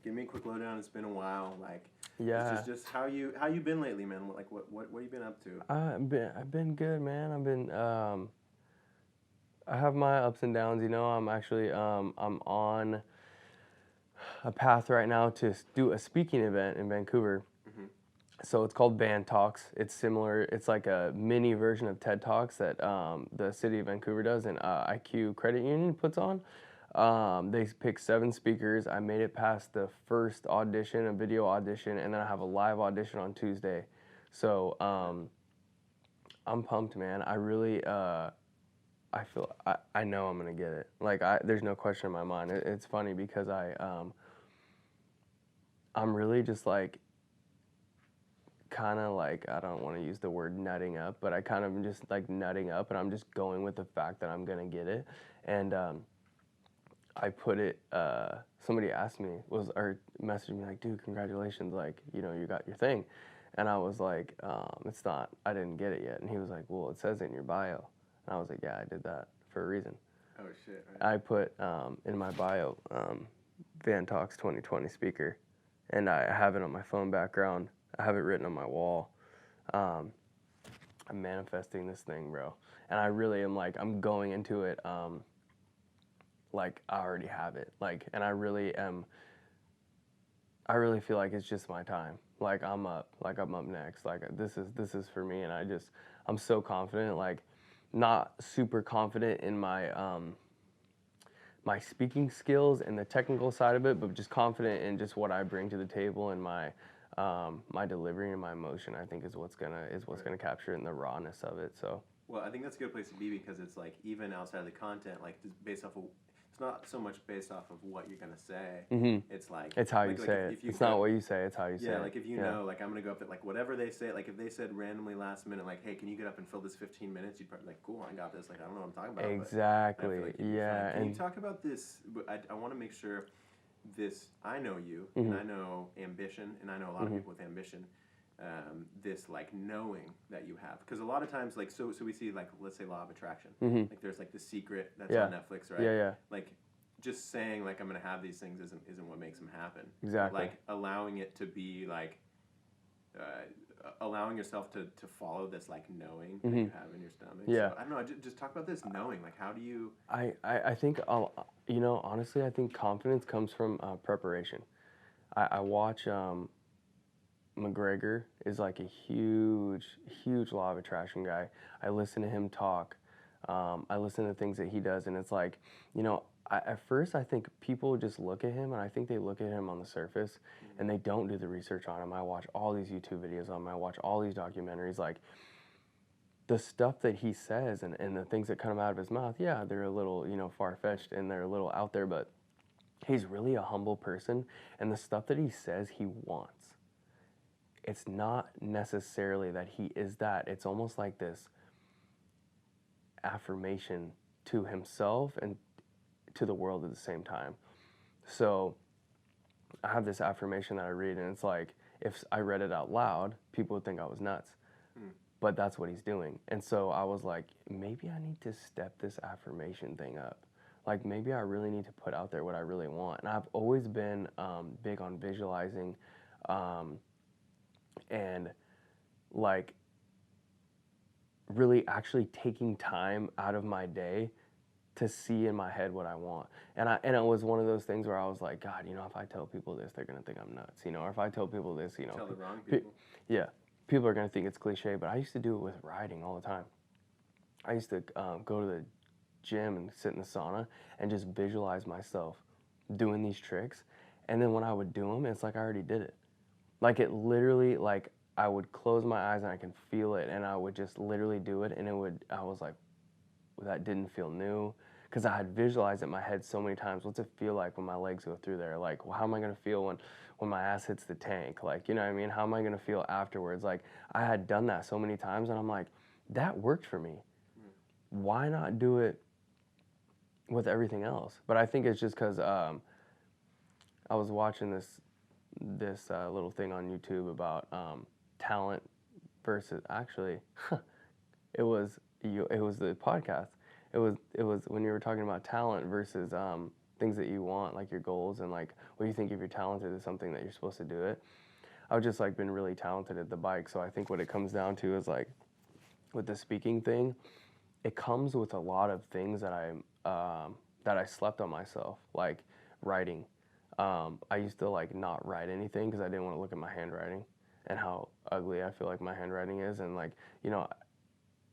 give me a quick lowdown. It's been a while. Like, Yeah. just how you been lately, man? Like, what you been up to? I've been good, man. I have my ups and downs. I'm actually I'm on a path right now to do a speaking event in Vancouver. Mm-hmm. So it's called Van Talks. It's similar. It's like a mini version of TED Talks that the city of Vancouver does and IQ Credit Union puts on. They pick 7 speakers. I made it past the first audition, a video audition, and then I have a live audition on Tuesday. So I'm pumped, man. I really I feel I know I'm gonna get it. Like there's no question in my mind. It's funny because I'm really just like kind of like I don't want to use the word nutting up, but I kind of am just like nutting up, and I'm just going with the fact that I'm gonna get it. And I put it. Somebody asked me or messaged me like, "Dude, congratulations! Like, you got your thing." And I was like, "It's not. I didn't get it yet." And he was like, "Well, it says it in your bio." And I was like, "Yeah, I did that for a reason." Oh shit! Right. I put in my bio Van Talks 2020 speaker, and I have it on my phone background. I have it written on my wall. Um, I'm manifesting this thing, bro, and I really am like I'm going into it like I already have it, like, and I really am. I really feel like it's just my time. Like I'm up next. Like this is for me, and I'm so confident. Like, not super confident in my speaking skills and the technical side of it, but just confident in just what I bring to the table and my delivery and my emotion. I think is what's gonna capture it in the rawness of it. So. Well, I think that's a good place to be because it's like even outside of the content, like just based off of, it's not so much based off of what you're gonna say. Mm-hmm. It's like It's how you like say it. if you It's go, not what you say. It's how you say yeah, it. like if you know, like I'm gonna go up at like whatever they say, like if they said randomly last minute, like, hey, can you get up and fill this 15 minutes? You'd probably like, cool, I got this. Like I don't know what I'm talking about. Exactly. But I feel like you'd be Yeah. fine. Can And you talk about this? I want to make sure this. I know you, mm-hmm. and I know ambition, and I know a lot of Mm-hmm. people with ambition. This like knowing that you have, because a lot of times like so we see like let's say Law of Attraction, Mm-hmm. like there's like The Secret that's Yeah. on Netflix, right? Yeah. Yeah. Like just saying like I'm gonna have these things isn't what makes them happen. Exactly. Like allowing it to be like allowing yourself to follow this like knowing that you have in your stomach. Yeah. So I don't know. Just talk about this knowing. Like how do you? I think honestly I think confidence comes from preparation. I watch McGregor is like a huge Law of Attraction guy. I listen to him talk. I listen to things that he does, and it's like, at first I think people just look at him, and I think they look at him on the surface, and they don't do the research on him. I watch all these YouTube videos on him. I watch all these documentaries. Like, the stuff that he says and the things that come out of his mouth, yeah, they're a little, far-fetched and they're a little out there, but he's really a humble person, and the stuff that he says he wants, it's not necessarily that he is that. It's almost like this affirmation to himself and to the world at the same time. So I have this affirmation that I read, and it's like, if I read it out loud, people would think I was nuts. But that's what he's doing. And so I was like, maybe I need to step this affirmation thing up. Like, maybe I really need to put out there what I really want. And I've always been big on visualizing and like really actually taking time out of my day to see in my head what I want. And it was one of those things where I was like, God, if I tell people this, they're gonna think I'm nuts, or if I tell people this, Tell the wrong people. Yeah, people are gonna think it's cliche, but I used to do it with riding all the time. I used to go to the gym and sit in the sauna and just visualize myself doing these tricks. And then when I would do them, it's like I already did it. Like it literally, like I would close my eyes and I can feel it, and I would just literally do it, and I was like, well, that didn't feel new, because I had visualized it in my head so many times. What's it feel like when my legs go through there? Like, well, how am I gonna feel when my ass hits the tank? Like, you know what I mean? How am I gonna feel afterwards? Like, I had done that so many times, and I'm like, that worked for me. Why not do it with everything else? But I think it's just because I was watching this little thing on YouTube about talent versus actually it was the podcast. It was when you were talking about talent versus things that you want, like your goals and like what you think if you're talented is something that you're supposed to do it. I've just like been really talented at the bike, so I think what it comes down to is like with the speaking thing, it comes with a lot of things that I slept on myself, like writing. I used to like not write anything because I didn't want to look at my handwriting and how ugly I feel like my handwriting is, and like you know,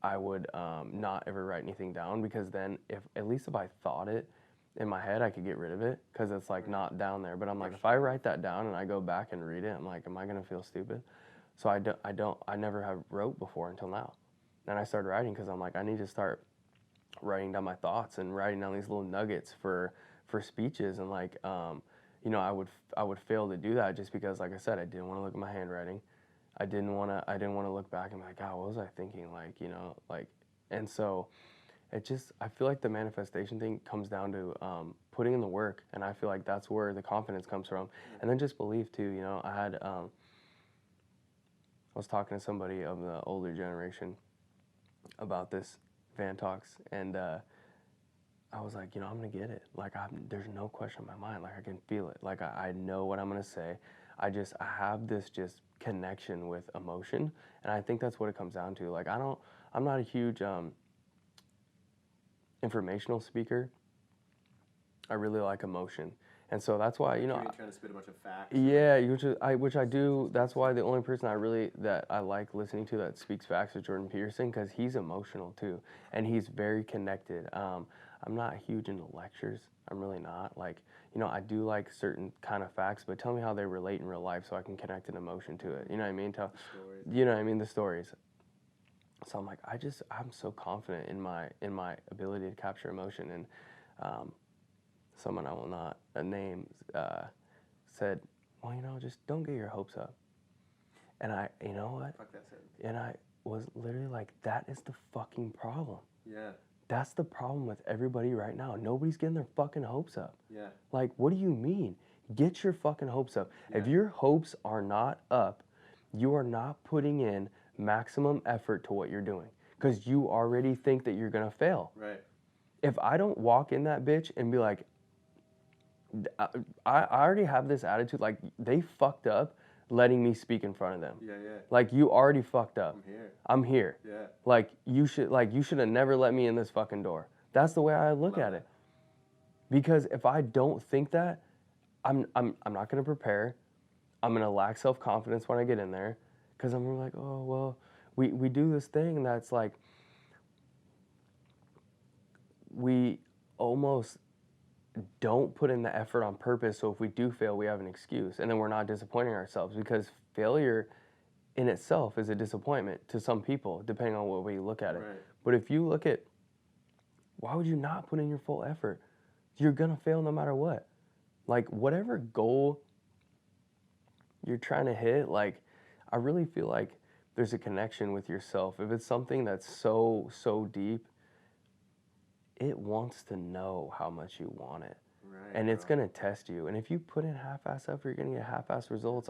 I would not ever write anything down because then if at least if I thought it in my head, I could get rid of it because it's like not down there. But I'm like, if I write that down and I go back and read it, I'm like, am I gonna feel stupid? So I never have wrote before until now, and I started writing because I'm like, I need to start writing down my thoughts and writing down these little nuggets for speeches and like you know I would fail to do that just because like I said I didn't want to look at my handwriting. I didn't want to look back and be like, God, what was I thinking, like, you know, like. And so it just I feel like the manifestation thing comes down to putting in the work, and I feel like that's where the confidence comes from, and then just belief too. You know, I was talking to somebody of the older generation about this Van Talks, and I was like, you know, I'm gonna get it. Like, there's no question in my mind. Like, I can feel it. Like, I know what I'm gonna say. I have this just connection with emotion, and I think that's what it comes down to. Like, I'm not a huge informational speaker. I really like emotion, and so that's why you know. You're trying to spit a bunch of facts. Yeah, which I do. That's why the only person that I like listening to that speaks facts is Jordan Peterson because he's emotional too, and he's very connected. I'm not huge into lectures. I'm really not. Like, you know, I do like certain kind of facts, but tell me how they relate in real life so I can connect an emotion to it. You know what I mean? You know what I mean? The stories. So I'm like, I'm so confident in my ability to capture emotion, and someone I will not name said, well, you know, just don't get your hopes up. And you know what? Fuck that sentence. And I was literally like, that is the fucking problem. Yeah. That's the problem with everybody right now. Nobody's getting their fucking hopes up. Yeah. Like, what do you mean? Get your fucking hopes up. Yeah. If your hopes are not up, you are not putting in maximum effort to what you're doing because you already think that you're going to fail. Right. If I don't walk in that bitch and be like, I already have this attitude, like, they fucked up letting me speak in front of them. Yeah, yeah. Like, you already fucked up. I'm here. Yeah. Like, you should have never let me in this fucking door. That's the way I look at it. Because if I don't think that, I'm not gonna prepare. I'm gonna lack self-confidence when I get in there. Because I'm like, oh well, we do this thing that's like we almost don't put in the effort on purpose, so if we do fail, we have an excuse, and then we're not disappointing ourselves because failure in itself is a disappointment to some people, depending on what way you look at it. Right. But if you look at, why would you not put in your full effort? You're gonna fail no matter what. Like, whatever goal you're trying to hit, like, I really feel like there's a connection with yourself. If it's something that's so deep, it wants to know how much you want it. Right, and it's going to test you. And if you put in half-ass effort, you're going to get half-ass results.